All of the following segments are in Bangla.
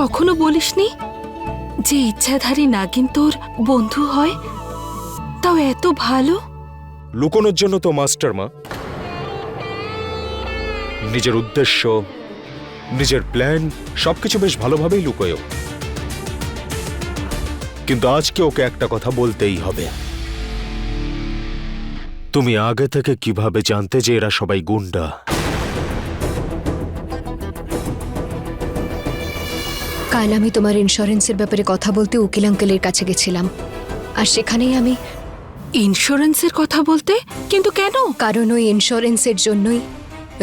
কখনো বলিসনি যে ইচ্ছাধারী নাগিন তোর বন্ধু হয়, তাও এত ভালো। লুকোনোর জন্য তো মাস্টার মা। নিজের উদ্দেশ্য, নিজের প্ল্যান সবকিছু বেশ ভালোভাবেই লুকোয়ও। কিন্তু আজকে ওকে একটা কথা বলতেই হবে। তুমি আগে থেকে কিভাবে জানতে যে এরা সবাই গুন্ডা? কাল আমি তোমার ইন্স্যুরেন্সের ব্যাপারে কথা বলতে উকিল আঙ্কেলের কাছে গেছিলাম, আর সেখানেই আমি ইন্স্যুরেন্সের কথা বলতে? কিন্তু কেন? কারণ ওই ইন্স্যুরেন্সের জন্যই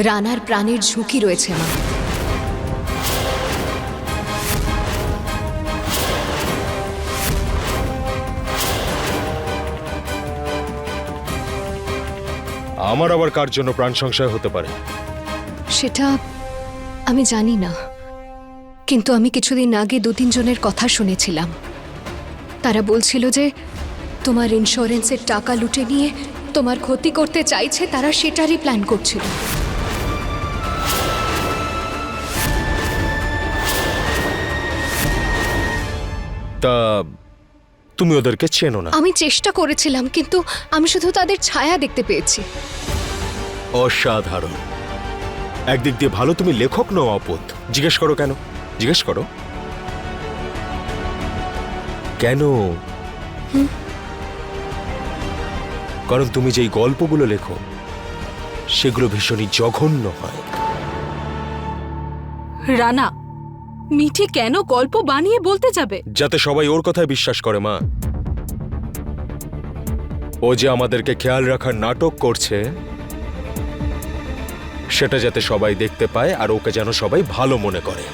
রানার প্রাণের ঝুঁকি রয়েছে মা। আমার আবার কার জন্য প্রাণ সংশয় হতে পারে? সেটা আমি জানি না, কিন্তু আমি কিছুদিন আগে 2-3 জনের কথা শুনেছিলাম। তারা বলছিল যে তোমার ইন্স্যুরেন্সের টাকা লুটে নিয়ে তোমার ক্ষতি করতে চাইছে, তারা সেটারই প্ল্যান করছিল। তা তুমি ওদেরকে চেনো না? আমি চেষ্টা করেছিলাম, কিন্তু আমি শুধু তাদের ছায়া দেখতে পেয়েছি। অসাধারণ। একদিক দিয়ে ভালো, তুমি লেখক নও আপদ। জিজ্ঞেস করো কেন, জিজ্ঞেস করো কেন। কারণ তুমি যেই গল্পগুলো লেখো সেগুলো ভীষণই জঘন্য হয়। রানা, মিঠি কেন গল্প বানিয়ে বলতে যাবে? যাতে সবাই ওর কথায় বিশ্বাস করে মা। ও যে আমাদেরকে খেয়াল রাখার নাটক করছে সেটা যাতে সবাই দেখতে পায়, আর ওকে যেন সবাই ভালো মনে করে।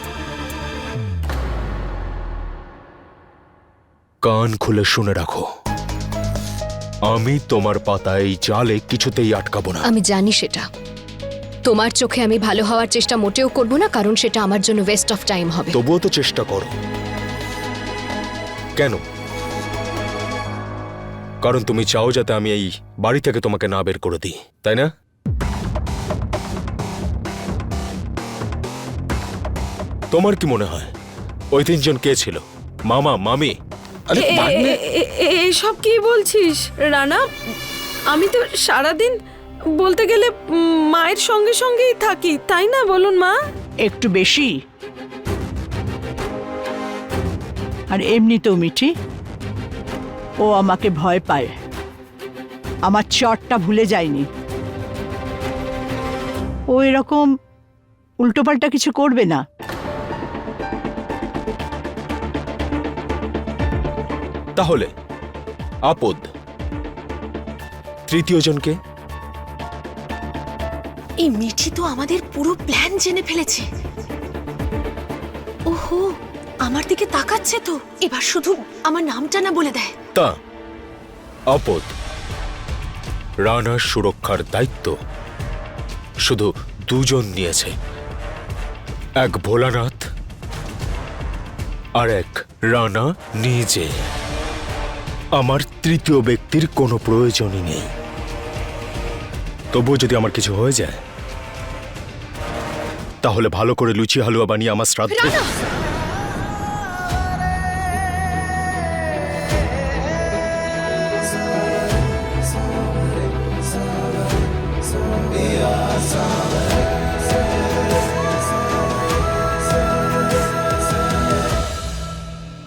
কান খুলে শুনে রাখো, আমি তোমার পাতায় জালে কিছুতেই আটকাবো না। আমি জানি সেটা। তোমার চোখে আমি ভালো হওয়ার চেষ্টা মোটেও করব না, কারণ সেটা আমার জন্য ওয়েস্ট অফ টাইম হবে। তবুও তো চেষ্টা করো। কেন? কারণ তুমি চাও যাতে আমি এই বাড়ি থেকে তোমাকে না বের করে দিই, তাই না? তোমার কি মনে হয় ওই 3 জন কে ছিল? মামা, মামি? এসব কি বলছিস রানা? আমি তো সারাদিন বলতে গেলে মায়ের সঙ্গে সঙ্গেই থাকি, তাই না বলুন মা? একটু বেশি। আর এমনিতেও মিঠি, ও আমাকে ভয় পায়, আমার চটটা ভুলে যায়নি। ও এরকম উল্টোপাল্টা কিছু করবে না। তাহলে আপদ তৃতীয় জনকে? এই মিঠি তো আমাদের পুরো প্ল্যান জেনে ফেলেছে। ওহো, আমার দিকে তাকাচ্ছে তো। এবার শুধু আমার নামটা না বলে দেয়। তা আপদ, রানার সুরক্ষার দায়িত্ব শুধু 2 জন নিয়েছে, এক ভোলানাথ আর এক রানা নিজে। আমার তৃতীয় ব্যক্তির কোনো প্রয়োজনই নেই। তবুও যদি আমার কিছু হয়ে যায় তাহলে ভালো করে লুচি হালুয়া বানিয়ে আমার শ্রাদ্ধে।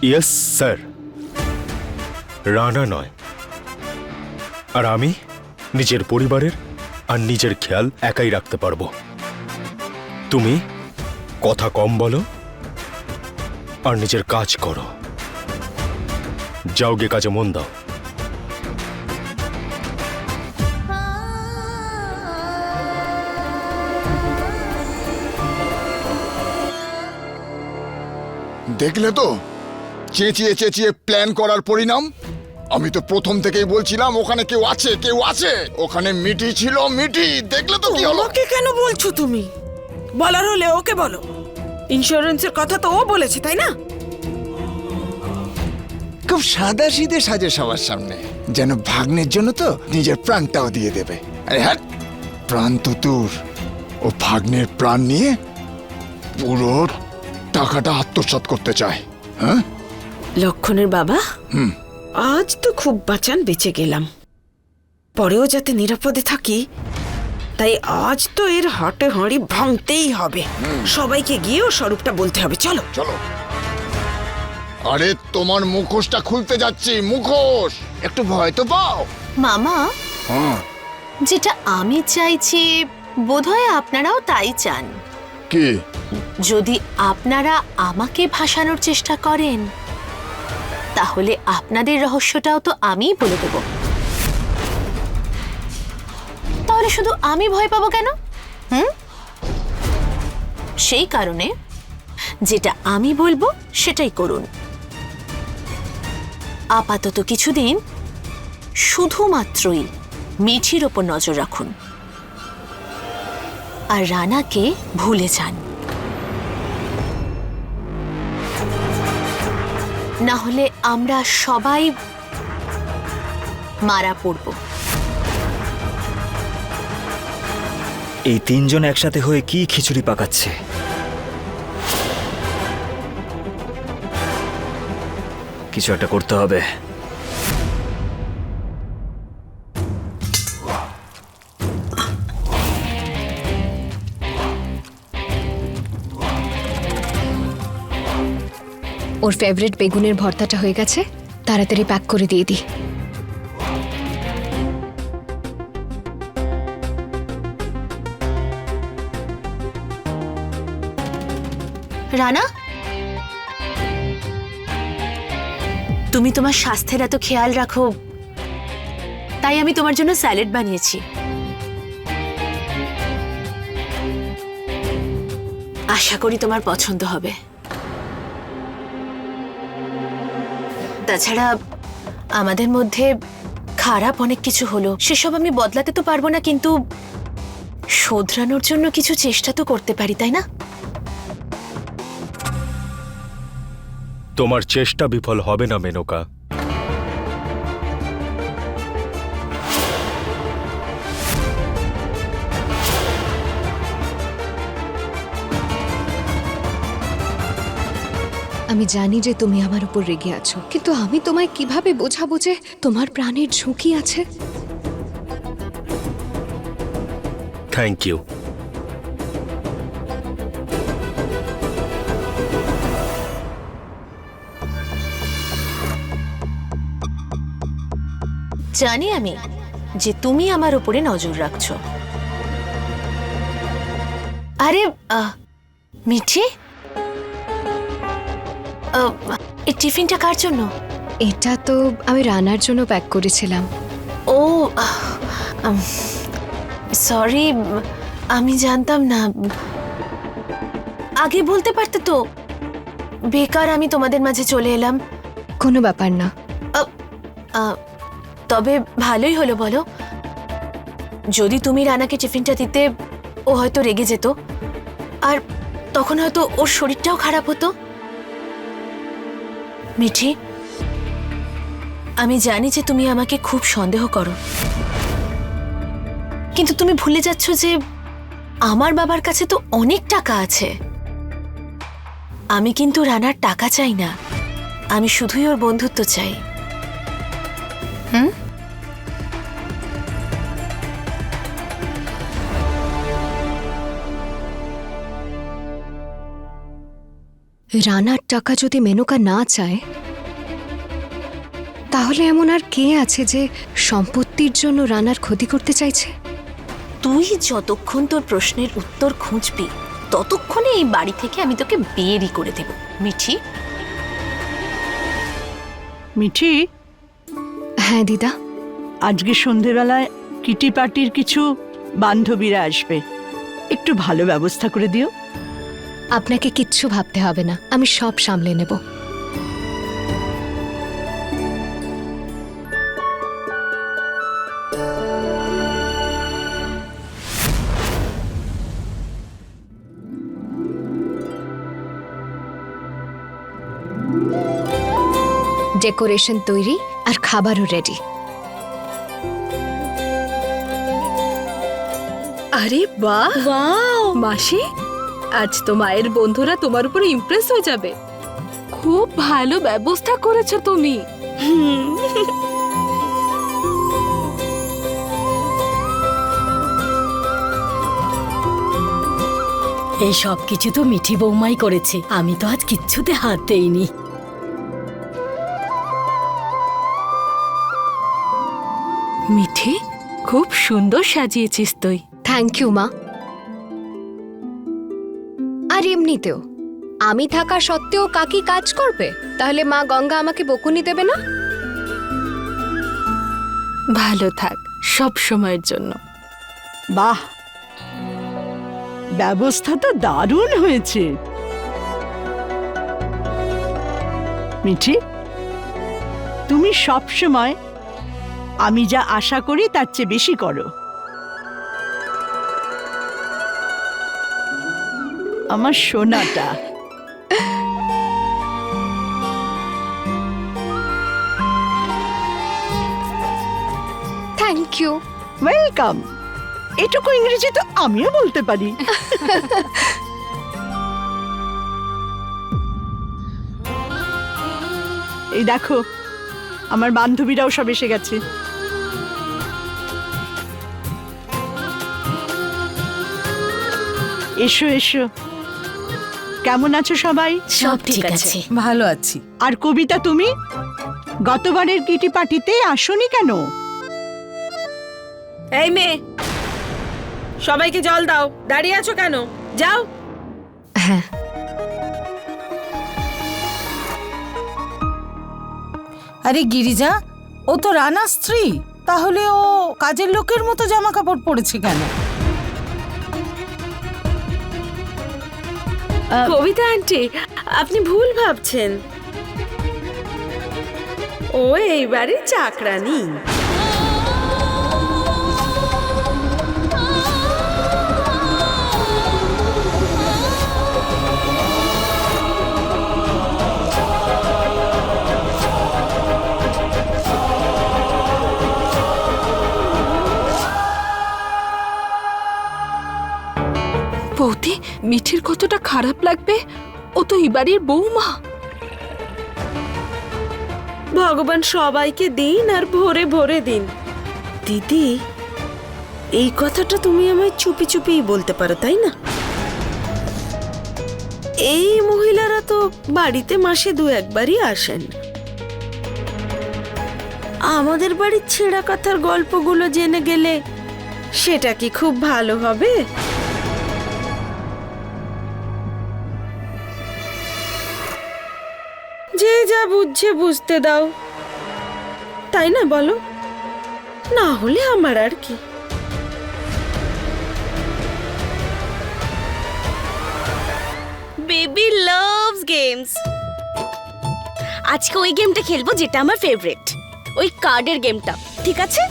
Yes sir. রানা নয়, আর আমি নিজের পরিবারের আর নিজের খেয়াল একাই রাখতে পারবো। তুমি কথা কম বলো আর নিজের কাজ করো। যাও গে কাজে মন দাও। দেখলে তো চেঁচিয়ে চেঁচিয়ে প্ল্যান করার পরিণাম। আমি তো প্রথম থেকেই বলছিলাম ওখানে কেউ আছে, কেউ আছে। ওখানে মিঠি ছিল, মিঠি। দেখলে তো কি হলো। ওকে কেন বলছো তুমি? বলার হলে ওকে বলো। ইন্স্যুরেন্সের কথা তো ও বলেছে, তাই না? খুব সাদা সিধে সাজে সবার সামনে, যেন ভাগ্নের জন্য তো নিজের প্রাণটাও দিয়ে দেবে। আরে হ্যাঁ, প্রাণ তো তোর। ও ভাগ্নের প্রাণ নিয়ে পুরো টাকাটা আত্মসাৎ করতে চায়। হ্যাঁ, লক্ষণের বাবা, আজ তো খুব বাঁচান বেঁচে গেলাম, পরেও যাতে নিরাপদে থাকি, তাই আজ তো এর হাটে হাঁড়ি ভাঙতেই হবে। সবাইকে গিয়ে ও স্বরূপটা বলতে হবে। চলো চলো। আরে তোমার মুখোশটা খুলতে যাচ্ছি, মুখোশ। একটু ভয় তো পাও। মামা, হ্যাঁ, যেটা আমি চাইছি বোধহয় আপনারাও তাই চান। কি? যদি আপনারা আমাকে ভাসানোর চেষ্টা করেন, তাহলে আপনাদের রহস্যটাও তো আমিই বলে দেব। তাহলে শুধু আমি ভয় পাবো কেন? সেই কারণে যেটা আমি বলবো সেটাই করুন। আপাতত কিছুদিন শুধুমাত্রই মিঠির ওপর নজর রাখুন আর রানাকে ভুলে যান, না হলে আমরা সবাই মারা পড়ব। এই তিনজন একসাথে হয়ে কি খিচুড়ি পাকাচ্ছে? কিছু একটা করতে হবে। ওর ফেভারিট বেগুনের ভর্তাটা হয়ে গেছে, তাড়াতাড়ি প্যাক করে দিয়ে দিই। রানা, তুমি তোমার স্বাস্থ্যের এত খেয়াল রাখো, তাই আমি তোমার জন্য স্যালাড বানিয়েছি। আশা করি তোমার পছন্দ হবে। তাছাড়া আমাদের মধ্যে খারাপ অনেক কিছু হলো, সেসব আমি বদলাতে তো পারবো না, কিন্তু শোধরানোর জন্য কিছু চেষ্টা তো করতে পারি, তাই না? তোমার চেষ্টা বিফল হবে না মেনকা। আমি জানি যে তুমি আমার উপর রেগে আছো, কিন্তু আমি তোমায় কিভাবে বোঝাবো যে তোমার প্রাণের ঝুঁকি আছে? Thank you. জানি আমি যে তুমি আমার উপরে নজর রাখছো। আরে মিঠি, এই টিফিনটা কার জন্য? এটা তো আমি রানার জন্য প্যাক করেছিলাম। ও সরি, আমি জানতাম না। আগে বলতে পারতে তো, বেকার আমি তোমাদের মাঝে চলে এলাম। কোনো ব্যাপার না। তবে ভালোই হলো বলো, যদি তুমি রানাকে টিফিনটা দিতে ও হয়তো রেগে যেত, আর তখন হয়তো ওর শরীরটাও খারাপ হতো। মিঠি, আমি জানি যে তুমি আমাকে খুব সন্দেহ করো, কিন্তু তুমি ভুলে যাচ্ছ যে আমার বাবার কাছে তো অনেক টাকা আছে। আমি কিন্তু রানার টাকা চাই না, আমি শুধুই ওর বন্ধুত্ব চাই। রানার টাকা যদি মেনকা না চায়, তাহলে এমন আর কে আছে যে সম্পত্তির জন্য রানার ক্ষতি করতে চাইছে? তুই যতক্ষণ তোর প্রশ্নের উত্তর খুঁজবি, ততক্ষণে এই বাড়ি থেকে আমি তোকে বেরই করে দেব। মিঠি। মিঠি, হ্যাঁ দিদা। আজকে সন্ধেবেলায় কিটি পার্টির কিছু বান্ধবীরা আসবে, একটু ভালো ব্যবস্থা করে দিও। আপনাকে কিচ্ছু ভাবতে হবে না, আমি সব সামলে নেব। ডেকোরেশন তৈরি আর খাবারও রেডি। আরে বাহ, মাসি আজ তো মায়ের বন্ধুরা তোমার উপরে ইমপ্রেস হয়ে যাবে। খুব ভালো ব্যবস্থা করেছো তুমি। এই সব কিছু তো মিঠি বৌমাই করেছে, আমি তো আজ কিচ্ছুতে হাত দেইনি। মিঠি, খুব সুন্দর সাজিয়েছিস তুই। থ্যাংক ইউ মা। আর এমনিতেও আমি থাকা সত্ত্বেও কাকি কাজ করবে, তাহলে মা গঙ্গা আমাকে বকুনি দেবে না? ভালো থাক সব সময়ের জন্য। বাহ, ব্যবস্থা তো দারুণ হয়েছে। মিঠি, তুমি সব সময় আমি যা আশা করি তার চেয়ে বেশি করো। আমার সোনাটা। Thank you. ওয়েলকাম। এটুকু ইংরেজি তো আমিও বলতে পারি। এই দেখো, আমার বান্ধবীরাও সব এসে গেছে। এসো এসো, কেমন আছো সবাই? সব ঠিক আছে। ভালো আছি। আর কবিতা, তুমি গতবারের কিটি পার্টিতে আসোনি কেন? এই মেয়ে, সবাইকে জল দাও, দাঁড়িয়ে আছো কেন? যাও। হ্যাঁ, আরে গিরিজা, ও তো রানার স্ত্রী, তাহলে ও কাজের লোকের মতো জামা কাপড় পরেছে কেন? কবিতা আন্টি, আপনি ভুল ভাবছেন। ও এই বাড়ির চাকরানি। বৌদি, মিঠির কতটা খারাপ লাগবে, ও তো এই বাড়ির বৌমা। ভগবান সবাইকে দিন আর ভরে ভরে দিন। দিদি, এই কথাটা তুমি আমায় চুপি চুপিই বলতে পারো, তাই না? এই মহিলারা তো বাড়িতে মাসে 2-1বারই আসেন। আমাদের বাড়ির ছেঁড়া কথার গল্পগুলো জেনে গেলে সেটা কি খুব ভালো হবে? যে যা বুঝছে বুঝতে দাও, তাই না বলো? না হলে আমার আর কি। Baby loves games. আজকে ওই গেমটা খেলবো যেটা আমার ফেভারিট, ওই কার্ডের গেমটা, ঠিক আছে?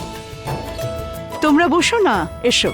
তোমরা বসো না, এসো।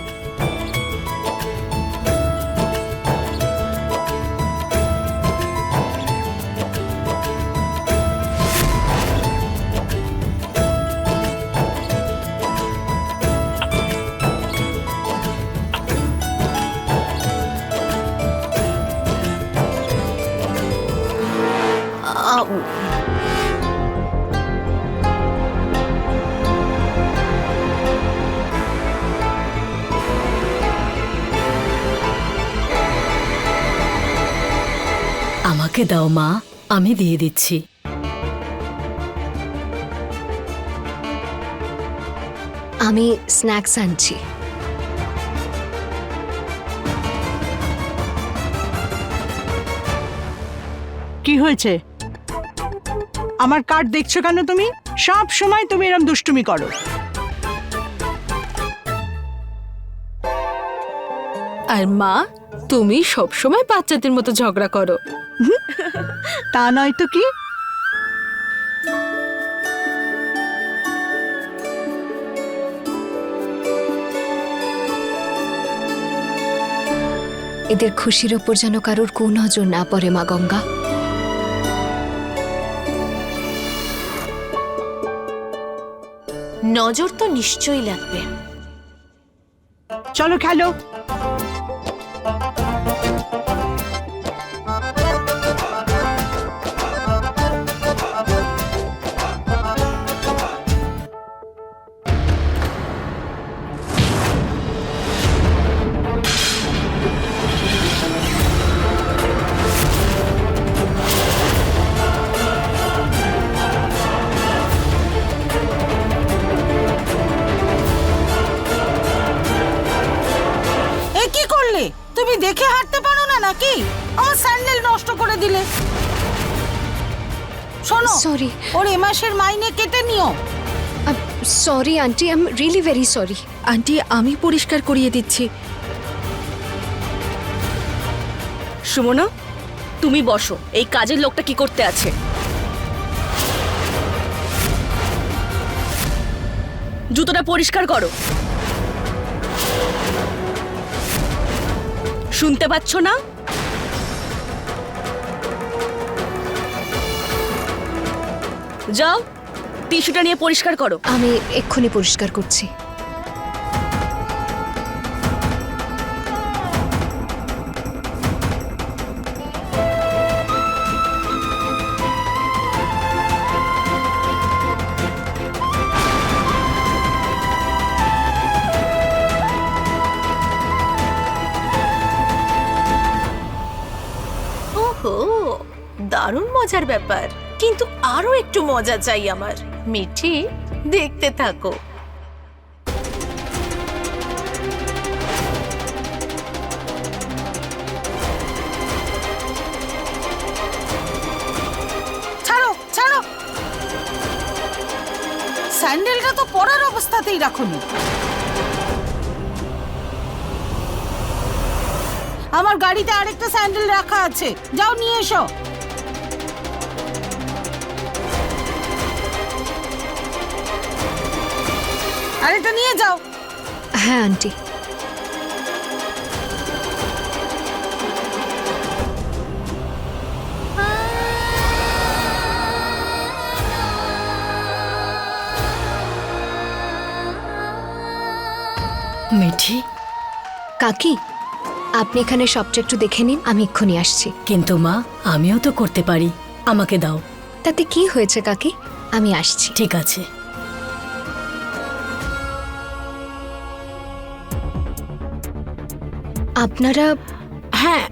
আমাকে দাও মা, আমি দিয়ে দিচ্ছি। আমি স্ন্যাক্স আনছি। কি হয়েছে? আমার কার্ড দেখছো কেন তুমি? সব সময় তুমি এরকম দুষ্টুমি করো। আর মা, তুমি সবসময় বাচ্চাদের মতো ঝগড়া করো। তা নয় তো কি? এদের খুশির ওপর যেন কারোর কুনজর না পড়ে মা গঙ্গা। নজর তো নিশ্চয়ই লাগবে। চলো খেলো। দেখে হাঁটতে পারো না নাকি? আমার স্যান্ডেল নষ্ট করে দিলে। শোনো, সরি ওর এ মাসের মাইনে কেটে নিও। Sorry aunty, I am really very sorry. Aunty আমি পরিষ্কার করিয়ে দিচ্ছি। সুমনা, তুমি বসো। এই কাজের লোকটা কি করতে আছে? জুতোটা পরিষ্কার করো। শুনতে পাচ্ছ না? যাও, টিস্যুটা নিয়ে পরিষ্কার করো। আমি এক্ষুনি পরিষ্কার করছি। ওহো, দারুণ মজার ব্যাপার, কিন্তু আরো একটু মজা চাই আমার। মিঠি, দেখতে থাকো। ছাড়ো ছাড়ো, স্যান্ডেলটা তো পরার অবস্থাতেই রাখোনি। আমার গাড়িতে আরেকটা স্যান্ডেল রাখা আছে, যাও নিয়ে এসো। আরেকটা নিয়ে যাও। হ্যাঁ আন্টি। মিঠি, কাকি, আপনি এখানে সবটা একটু দেখে নিন, আমি এক্ষুনি আসছি। কিন্তু মা, আমিও তো করতে পারি, আমাকে দাও। তাতে কি হয়েছে কাকি, আমি আসছি। ঠিক আছে। আপনারা হ্যাঁ,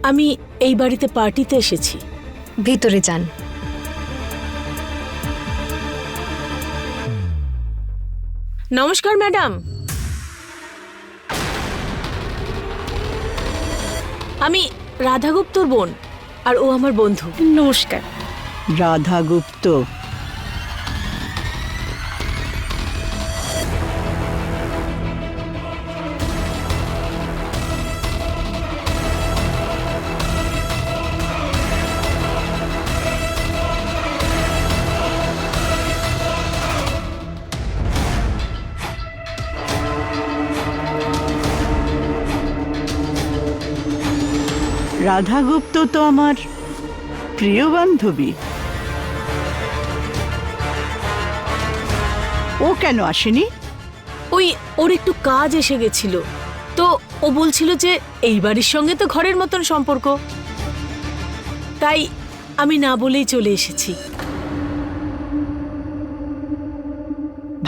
আমি এই বাড়িতে পার্টিতে এসেছি। ভিতরে যান। নমস্কার ম্যাডাম, আমি রাধা গুপ্তর বোন, আর ও আমার বন্ধু। নমস্কার। রাধা গুপ্ত, রাধা গুপ্ত তো আমার প্রিয় বান্ধবী। ও কেন আসেনি? ওই ওর একটু কাজ এসে গেছিল, তো ও বলছিল যে এই বাড়ির সঙ্গে তো ঘরের মতন সম্পর্ক, তাই আমি না বলেই চলে এসেছি।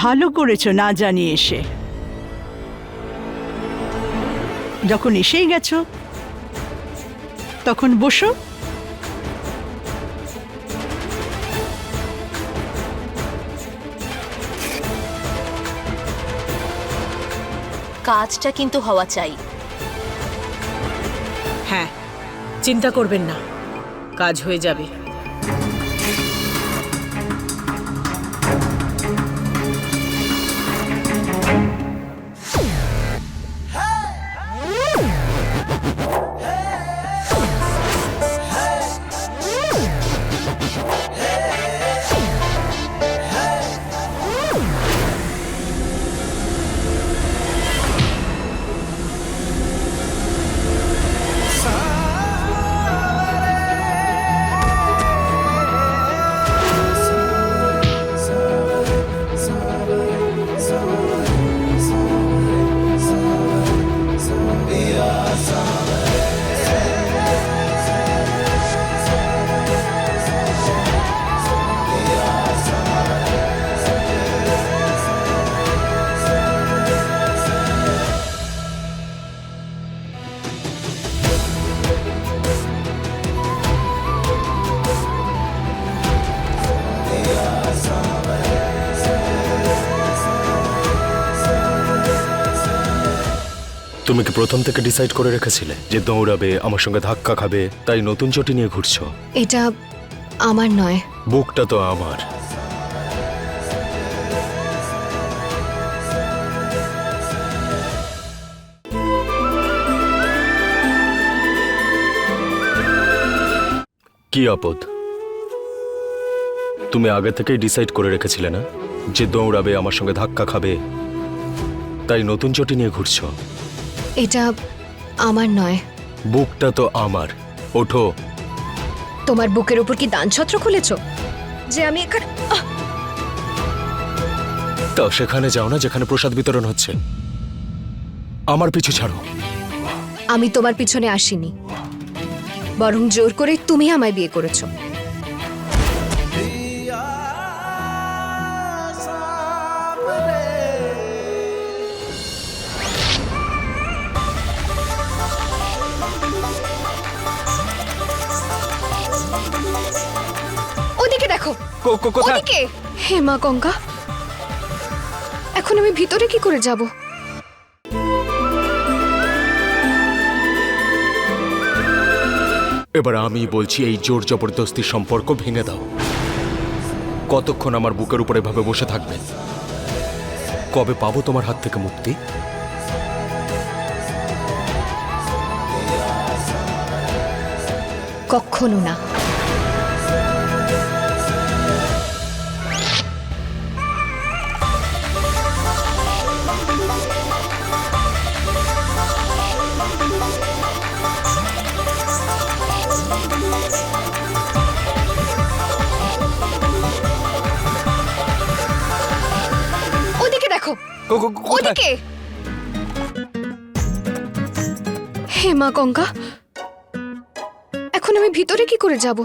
ভালো করেছো না জানিয়ে এসে। যখন এসেই গেছো তখন বসো। কাজটা কিন্তু হওয়া চাই। হ্যাঁ, চিন্তা করবেন না, কাজ হয়ে যাবে। তুমি কি প্রথম থেকে ডিসাইড করে রেখেছিলে যে দৌড়াবে, আমার সঙ্গে ধাক্কা খাবে, তাই নতুন চটি নিয়ে ঘুরছো? এটা আমার নয়। বুকটা তো আমার। কি আপদ, তুমি আগে থেকেই ডিসাইড করে রেখেছিলে না যে দৌড়াবে, আমার সঙ্গে ধাক্কা খাবে, তাই নতুন চটি নিয়ে ঘুরছো? এটা আমার নয়। বুকটা তো আমার। ওঠো। তোমার বুকের উপর কি দানছত্র খুলেছ যে আমি এখানে? তাও সেখানে যাও না যেখানে প্রসাদ বিতরণ হচ্ছে। আমার পিছু ছাড়ো। আমি তোমার পিছনে আসিনি, বরং জোর করে তুমি আমায় বিয়ে করেছো। ওদিকে দেখো। ওদিকে। হে মা গঙ্গা, এখন আমি ভিতরে কি করে যাব? এবার আমি বলছি, এই জোর জবরদস্তি সম্পর্ক ভেঙে দাও। কতক্ষণ আমার বুকের উপরে ভাবে বসে থাকবে? কবে পাবো তোমার হাত থেকে মুক্তি? কখনো না। ওদিকে দেখো। ওদিকে। হে মা গঙ্গা, এখন আমি ভিতরে কি করে যাব?